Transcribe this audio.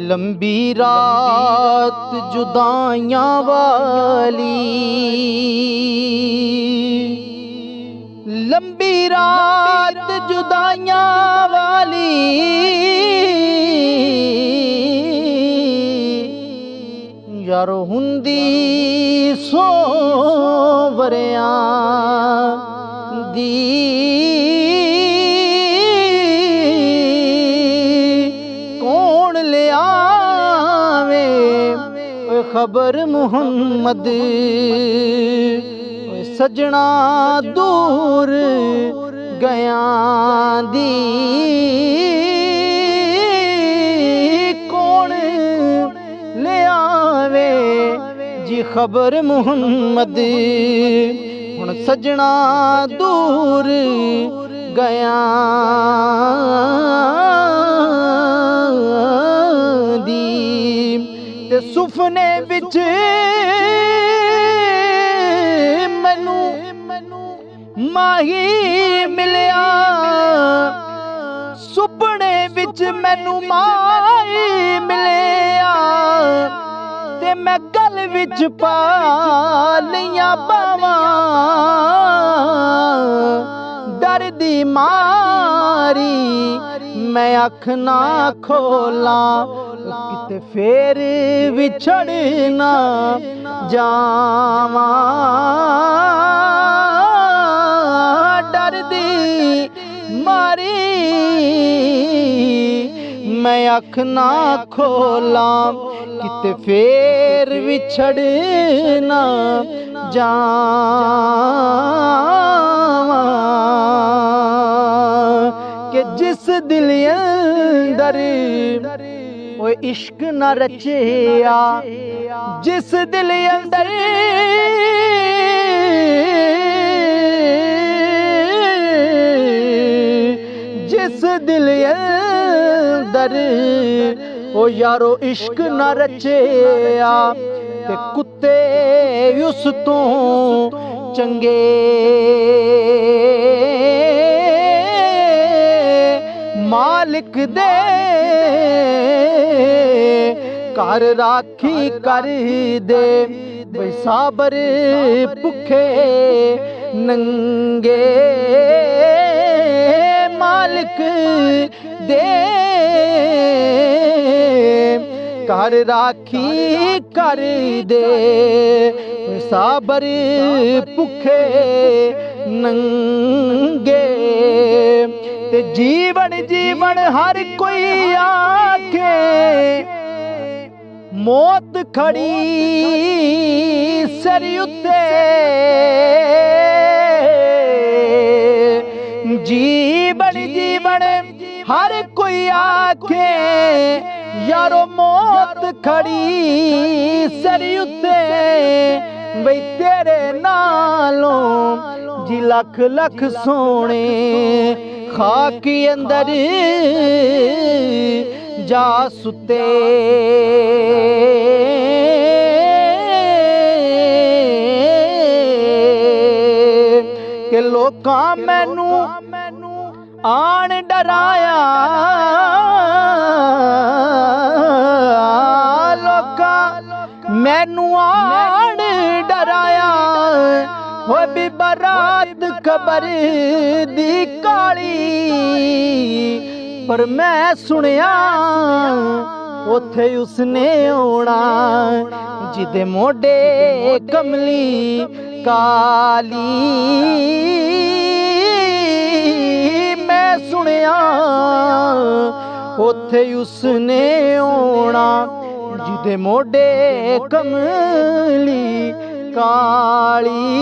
लंबी रात जुदाइयां वाली, लंबी रात जुदाइयां वाली, यारो हुंदी सौ वरियां दी, कौन ले आवे खबर मुहम्मद, सजना दूर गया दी, कौन ले आवे जी खबर मुहम्मद, हुण सजना दूर गया दी। ते सुफने विच मैनू माही मिलिया, सुपने विच मैनू माही मिलिया, ते मैं गल विच पा लियां बावां, डर दी मारी मैं अख ना खोला, किते फेर विछड़ ना जावां, डर दी मारी मैं अख ना खोला, किते फेर विछड़ ना जावां, कि जिस दिल अंदर ओए इश्क न रचिया, जिस दिल अंदर जिस दिल अंदर ओ यारो इश्क न रचिया, ते कुत्ते उस तो चंगे मालिक दे घर राखी कर दे, बई साबर भुखे नंगे मालिक दे घर राखी कर दे, साबर भुखे नंगे। ते जीवन जीवन हर कोई आखे, मौत खड़ी सिर उत्ते, जीवन जीवन हर कोई आखे, यारो मौत खड़ी सिर उत्ते, बई तेरे नालों जी लख लख सोने खाकी अंदर जा सुते, के लोकां मैनू आन डराया, लोकां मैनू आन डराया, हो भी बरात खबर दी काली, पर मैं सुनिया उथे उसने आना, जिदे मोडे कमली काली, मैं सुनिया उथे उसने आना, जिदे मोडे कमली काली।